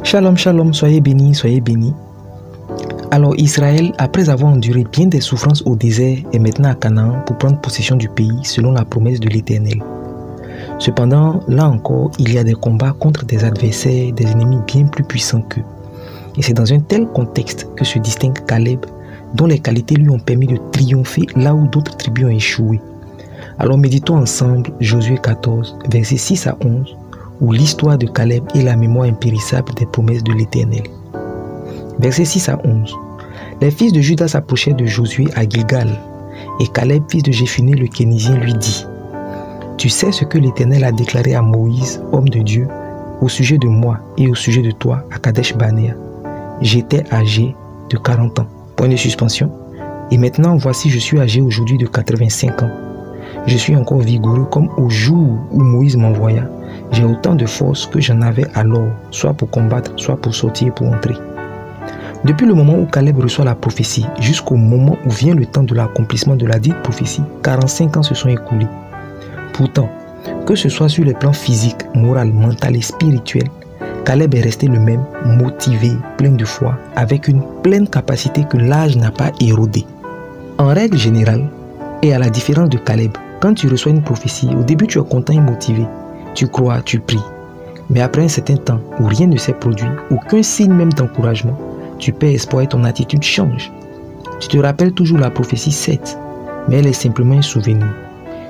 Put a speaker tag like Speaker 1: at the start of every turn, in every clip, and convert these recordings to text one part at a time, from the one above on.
Speaker 1: Shalom, shalom, soyez bénis, soyez bénis. Alors Israël, après avoir enduré bien des souffrances au désert, est maintenant à Canaan pour prendre possession du pays selon la promesse de l'Éternel. Cependant, là encore, il y a des combats contre des adversaires, des ennemis bien plus puissants qu'eux. Et c'est dans un tel contexte que se distingue Caleb, dont les qualités lui ont permis de triompher là où d'autres tribus ont échoué. Alors méditons ensemble Josué 14, versets 6 à 11, où l'histoire de Caleb est la mémoire impérissable des promesses de l'Éternel. Versets 6 à 11. Les fils de Juda s'approchèrent de Josué à Gilgal, et Caleb, fils de Jéphuné le Kénizien, lui dit: Tu sais ce que l'Éternel a déclaré à Moïse, homme de Dieu, au sujet de moi et au sujet de toi à Kadesh-Barnéa. J'étais âgé de 40 ans. Point de suspension. Et maintenant, voici, je suis âgé aujourd'hui de 85 ans. Je suis encore vigoureux comme au jour où Moïse m'envoya. J'ai autant de force que j'en avais alors, soit pour combattre, soit pour sortir et pour entrer. Depuis le moment où Caleb reçoit la prophétie, jusqu'au moment où vient le temps de l'accomplissement de la dite prophétie, 45 ans se sont écoulés. Pourtant, que ce soit sur les plans physiques, moral, mental et spirituel, Caleb est resté le même, motivé, plein de foi, avec une pleine capacité que l'âge n'a pas érodée. En règle générale, et à la différence de Caleb, quand tu reçois une prophétie, au début tu es content et motivé, tu crois, tu pries. Mais après un certain temps où rien ne s'est produit, aucun signe même d'encouragement, tu perds espoir et ton attitude change. Tu te rappelles toujours la prophétie 7, mais elle est simplement un souvenir.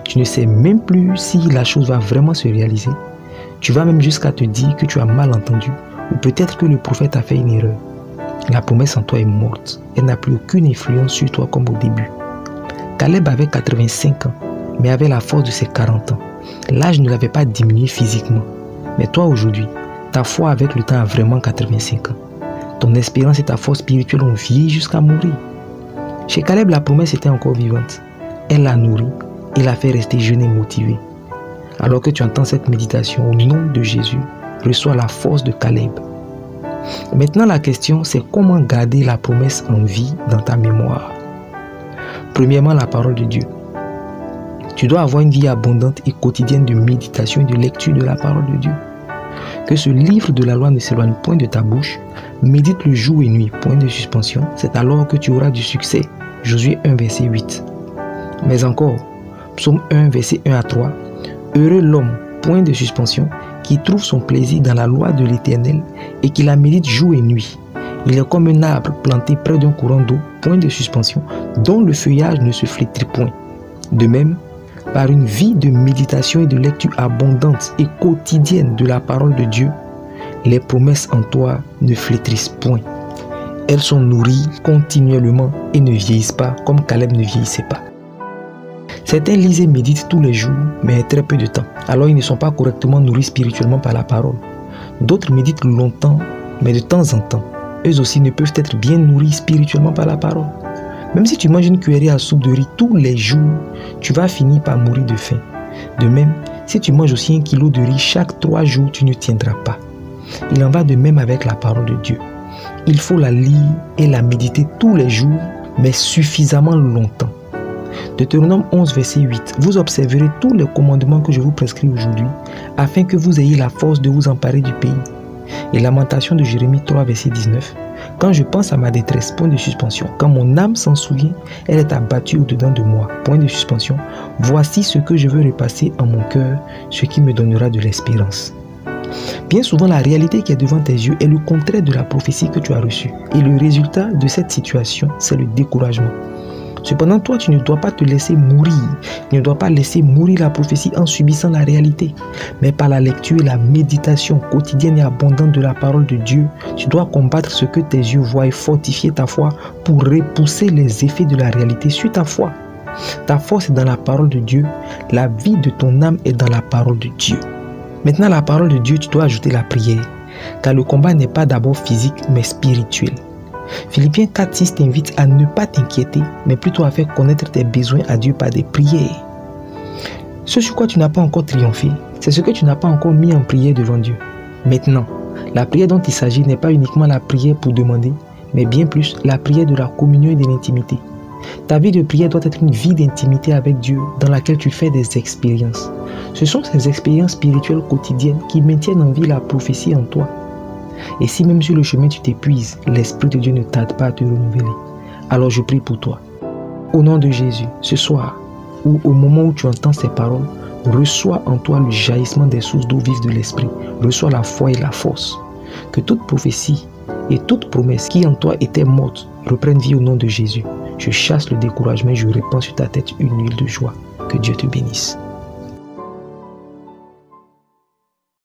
Speaker 1: Tu ne sais même plus si la chose va vraiment se réaliser. Tu vas même jusqu'à te dire que tu as mal entendu ou peut-être que le prophète a fait une erreur. La promesse en toi est morte. Elle n'a plus aucune influence sur toi comme au début. Caleb avait 85 ans, mais avait la force de ses 40 ans. L'âge ne l'avait pas diminué physiquement. Mais toi aujourd'hui, ta foi avec le temps a vraiment 85 ans. Ton espérance et ta force spirituelle ont vieilli jusqu'à mourir. Chez Caleb, la promesse était encore vivante. Elle l'a nourri et l'a fait rester jeune et motivé. Alors que tu entends cette méditation au nom de Jésus, reçois la force de Caleb. Maintenant, la question, c'est comment garder la promesse en vie dans ta mémoire. Premièrement, la parole de Dieu. Tu dois avoir une vie abondante et quotidienne de méditation et de lecture de la parole de Dieu. Que ce livre de la loi ne s'éloigne point de ta bouche. Médite le jour et nuit, point de suspension. C'est alors que tu auras du succès. Josué 1, verset 8. Mais encore, Psaume 1, verset 1 à 3. Heureux l'homme, point de suspension, qui trouve son plaisir dans la loi de l'Éternel et qui la médite jour et nuit. Il est comme un arbre planté près d'un courant d'eau, point de suspension, dont le feuillage ne se flétrit point. De même, par une vie de méditation et de lecture abondante et quotidienne de la parole de Dieu, les promesses en toi ne flétrissent point. Elles sont nourries continuellement et ne vieillissent pas comme Caleb ne vieillissait pas. Certains lisent et méditent tous les jours, mais très peu de temps. Alors ils ne sont pas correctement nourris spirituellement par la parole. D'autres méditent longtemps, mais de temps en temps. Eux aussi ne peuvent être bien nourris spirituellement par la parole. Même si tu manges une cuillerée à soupe de riz tous les jours, tu vas finir par mourir de faim. De même, si tu manges aussi 1 kilo de riz chaque 3 jours, tu ne tiendras pas. Il en va de même avec la parole de Dieu. Il faut la lire et la méditer tous les jours, mais suffisamment longtemps. Deutéronome 11, verset 8. Vous observerez tous les commandements que je vous prescris aujourd'hui, afin que vous ayez la force de vous emparer du pays. Et Lamentation de Jérémie 3, verset 19. Quand je pense à ma détresse, point de suspension. Quand mon âme s'en souvient, elle est abattue au-dedans de moi, point de suspension. Voici ce que je veux repasser en mon cœur, ce qui me donnera de l'espérance. Bien souvent, la réalité qui est devant tes yeux est le contraire de la prophétie que tu as reçue. Et le résultat de cette situation, c'est le découragement. Cependant, toi, tu ne dois pas te laisser mourir. Tu ne dois pas laisser mourir la prophétie en subissant la réalité. Mais par la lecture et la méditation quotidienne et abondante de la parole de Dieu, tu dois combattre ce que tes yeux voient et fortifier ta foi pour repousser les effets de la réalité sur ta foi. Ta force est dans la parole de Dieu. La vie de ton âme est dans la parole de Dieu. Maintenant, la parole de Dieu, tu dois ajouter la prière. Car le combat n'est pas d'abord physique, mais spirituel. Philippiens 4,6 t'invite à ne pas t'inquiéter, mais plutôt à faire connaître tes besoins à Dieu par des prières. Ce sur quoi tu n'as pas encore triomphé, c'est ce que tu n'as pas encore mis en prière devant Dieu. Maintenant, la prière dont il s'agit n'est pas uniquement la prière pour demander, mais bien plus la prière de la communion et de l'intimité. Ta vie de prière doit être une vie d'intimité avec Dieu dans laquelle tu fais des expériences. Ce sont ces expériences spirituelles quotidiennes qui maintiennent en vie la prophétie en toi. Et si même sur le chemin tu t'épuises, l'Esprit de Dieu ne tarde pas à te renouveler. Alors je prie pour toi. Au nom de Jésus, ce soir, ou au moment où tu entends ces paroles, reçois en toi le jaillissement des sources d'eau vive de l'Esprit. Reçois la foi et la force. Que toute prophétie et toute promesse qui en toi était morte reprenne vie au nom de Jésus. Je chasse le découragement et je répands sur ta tête une huile de joie. Que Dieu te bénisse.